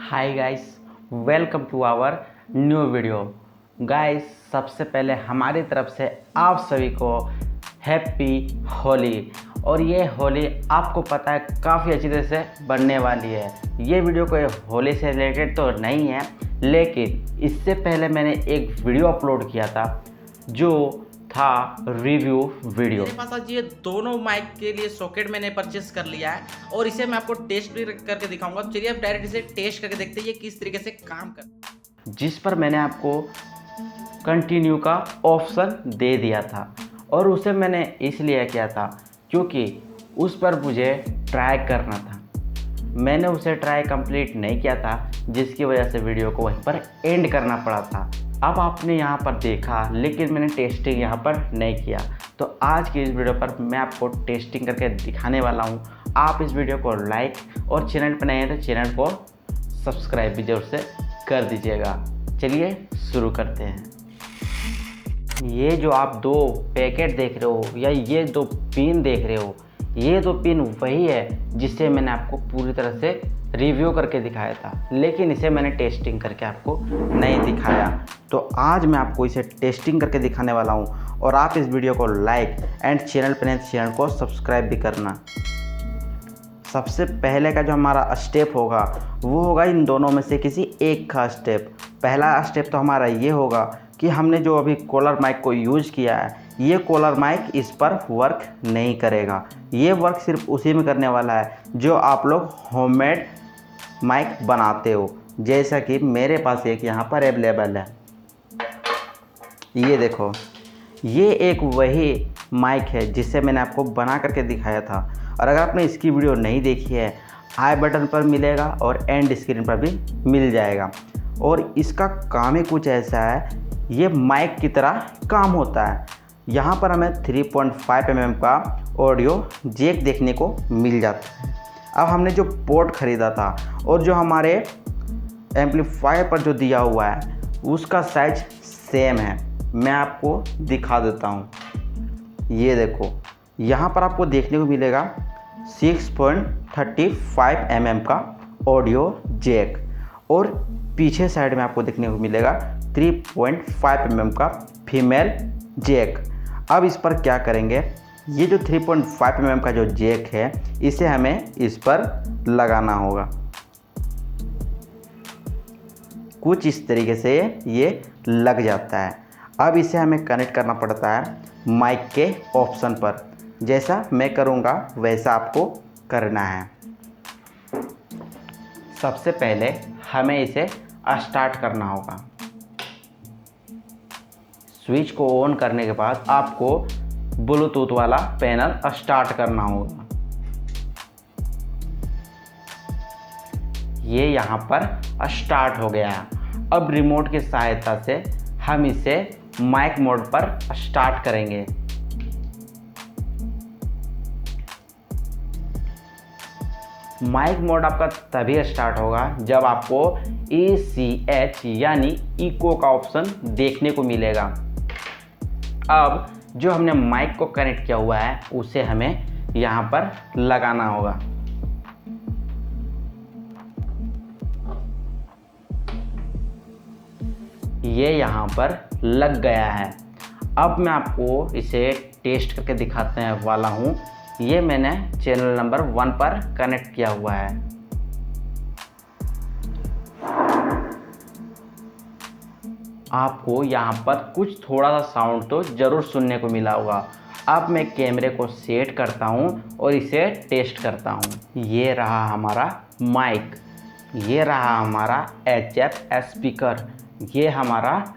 Hi guys, welcome to our new video. Guys, सबसे पहले हमारी तरफ से आप सभी को हैप्पी होली। और ये होली आपको पता है काफ़ी अच्छी तरह से बनने वाली है। ये वीडियो कोई होली से रिलेटेड तो नहीं है, लेकिन इससे पहले मैंने एक वीडियो अपलोड किया था जो था रिव्यू वीडियो। मेरे पास आज ये दोनों माइक के लिए सॉकेट मैंने परचेस कर लिया है और इसे मैं आपको टेस्ट भी करके दिखाऊंगा। चलिए आप डायरेक्ट इसे टेस्ट करके देखते हैं ये किस तरीके से काम करता है। जिस पर मैंने आपको कंटिन्यू का ऑप्शन दे दिया था और उसे मैंने इसलिए किया था क्योंकि उस पर मुझे ट्राई करना था। मैंने उसे ट्राई कंप्लीट नहीं किया था, जिसकी वजह से वीडियो को वहीं पर एंड करना पड़ा था। अब आपने यहाँ पर देखा, लेकिन मैंने टेस्टिंग यहाँ पर नहीं किया। तो आज की इस वीडियो पर मैं आपको टेस्टिंग करके दिखाने वाला हूँ। आप इस वीडियो को लाइक और चैनल पर नए हैं तो चैनल को सब्सक्राइब भी जरूर से कर दीजिएगा। चलिए शुरू करते हैं। ये जो आप दो पैकेट देख रहे हो या ये दो पिन देख रहे हो, ये दो पिन वही है जिसे मैंने आपको पूरी तरह से रिव्यू करके दिखाया था, लेकिन इसे मैंने टेस्टिंग करके आपको नहीं दिखाया। तो आज मैं आपको इसे टेस्टिंग करके दिखाने वाला हूँ और आप इस वीडियो को लाइक एंड चैनल पर नए चैनल को सब्सक्राइब भी करना। सबसे पहले का जो हमारा स्टेप होगा वो होगा इन दोनों में से किसी एक का स्टेप। पहला स्टेप तो हमारा ये होगा कि हमने जो अभी कॉलर माइक को यूज़ किया है, ये कॉलर माइक इस पर वर्क नहीं करेगा। ये वर्क सिर्फ उसी में करने वाला है जो आप लोग होममेड माइक बनाते हो, जैसा कि मेरे पास एक यहाँ पर अवेलेबल है। ये देखो, ये एक वही माइक है जिससे मैंने आपको बना करके दिखाया था। और अगर आपने इसकी वीडियो नहीं देखी है, आई बटन पर मिलेगा और एंड स्क्रीन पर भी मिल जाएगा। और इसका काम ही कुछ ऐसा है, ये माइक की तरह काम होता है। यहाँ पर हमें 3.5 mm का ऑडियो जैक देखने को मिल जाता है। अब हमने जो पोर्ट ख़रीदा था और जो हमारे एम्पलीफायर पर जो दिया हुआ है उसका साइज सेम है। मैं आपको दिखा देता हूँ। ये देखो, यहाँ पर आपको देखने को मिलेगा 6.35 mm का ऑडियो जैक और पीछे साइड में आपको देखने को मिलेगा 3.5 mm का फीमेल जैक। अब इस पर क्या करेंगे, ये जो 3.5 mm का जो जैक है इसे हमें इस पर लगाना होगा। कुछ इस तरीके से ये लग जाता है। अब इसे हमें कनेक्ट करना पड़ता है माइक के ऑप्शन पर। जैसा मैं करूँगा वैसा आपको करना है। सबसे पहले हमें इसे स्टार्ट करना होगा। स्विच को ऑन करने के बाद आपको ब्लूटूथ वाला पैनल स्टार्ट करना होगा। ये यहाँ पर स्टार्ट हो गया है। अब रिमोट की सहायता से हम इसे माइक मोड पर स्टार्ट करेंगे। माइक मोड आपका तभी स्टार्ट होगा जब आपको ECH यानी इको का ऑप्शन देखने को मिलेगा। अब जो हमने माइक को कनेक्ट किया हुआ है उसे हमें यहाँ पर लगाना होगा। ये यहाँ पर लग गया है। अब मैं आपको इसे टेस्ट करके दिखाने वाला हूँ। ये मैंने चैनल नंबर 1 पर कनेक्ट किया हुआ है। आपको यहाँ पर कुछ थोड़ा सा साउंड तो ज़रूर सुनने को मिला होगा। अब मैं कैमरे को सेट करता हूँ और इसे टेस्ट करता हूँ। ये रहा हमारा माइक, ये रहा हमारा HF स्पीकर, ये हमारा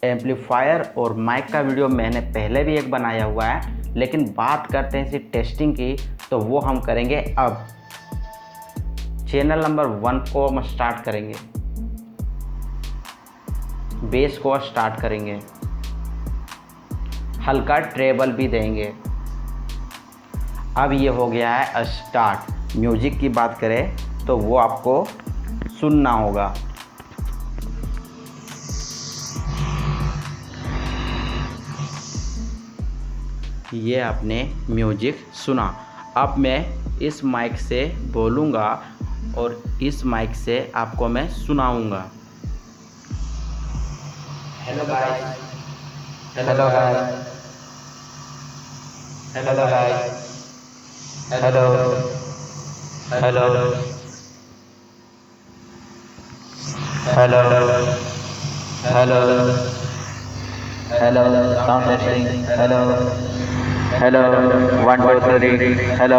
एम्पलीफायर और माइक का वीडियो मैंने पहले भी एक बनाया हुआ है, लेकिन बात करते हैं इसी टेस्टिंग की तो वो हम करेंगे अब। चैनल नंबर 1 को हम स्टार्ट करेंगे, बेस को स्टार्ट करेंगे, हल्का ट्रेबल भी देंगे। अब ये हो गया है स्टार्ट। म्यूजिक की बात करें तो वो आपको सुनना होगा। ये आपने म्यूजिक सुना। अब मैं इस माइक से बोलूँगा और इस माइक से आपको मैं सुनाऊंगा। Hello guys, hello guys, hello guys, hello hello hello hello hello sound testing, hello hello 1 2 3 hello.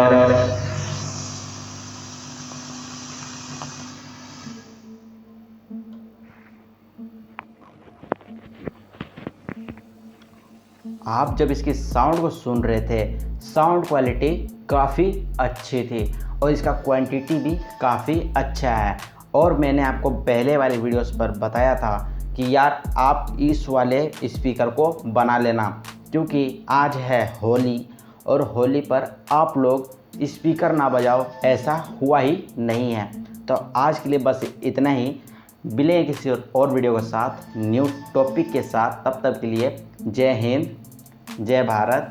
आप जब इसकी साउंड को सुन रहे थे, साउंड क्वालिटी काफ़ी अच्छी थी और इसका क्वांटिटी भी काफ़ी अच्छा है। और मैंने आपको पहले वाले वीडियोस पर बताया था कि यार आप इस वाले स्पीकर को बना लेना, क्योंकि आज है होली और होली पर आप लोग स्पीकर ना बजाओ ऐसा हुआ ही नहीं है। तो आज के लिए बस इतना ही। मिलेंगे किसी और वीडियो के साथ, न्यू टॉपिक के साथ। तब तक के लिए जय हिंद, जय भारत।